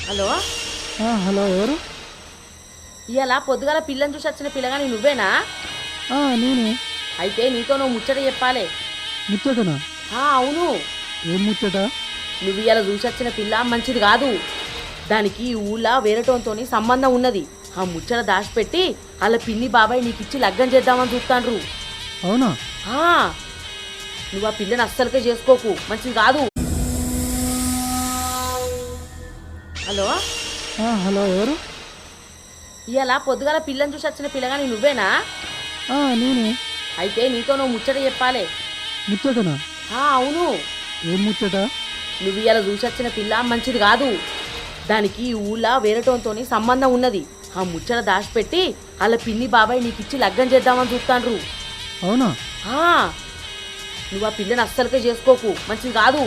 Hello. Hello ఎవరు? ఇవాళ పొద్దుగాల పిల్లని చూసి వచ్చిన పిల్లగాని నువ్వేనా? నేనే. అయితే నీతో నువ్వు ముచ్చట చెప్పాలి. ముచ్చటనా? అవును. ఏం ముచ్చట? నువ్వు ఇవాళ చూసి వచ్చిన పిల్ల మంచిది కాదు. దానికి ఈ ఊళ్ళో వేరేటోనితోని సంబంధం ఉన్నది. ఆ ముచ్చట దాచిపెట్టి వాళ్ళ పిన్ని బాబాయ్ నీకిచ్చి లగ్గం చేద్దామని చూస్తాండ్రు. అవునా? నువ్వు ఆ పిల్లని అస్సలకే చేసుకోకు, మంచిది కాదు. హలో. హలో ఎవరు? ఇవాళ పొద్దుగాల పిల్లని చూసి వచ్చిన పిల్లగాని నువ్వేనా? నేనే. అయితే నీతో నువ్వు ముచ్చట చెప్పాలి. ముచ్చటనా? అవును. ఏం ముచ్చట? నువ్వు ఇవాళ చూసి వచ్చిన పిల్ల మంచిది కాదు. దానికి ఈ ఊళ్ళో వేరేటోనితోని సంబంధం ఉన్నది. ఆ ముచ్చట దాచిపెట్టి వాళ్ళ పిన్ని బాబాయ్ నీకిచ్చి లగ్గం చేద్దామని చూస్తాండ్రు. అవునా? నువ్వు ఆ పిల్లని అస్సలకే చేసుకోకు, మంచిది కాదు.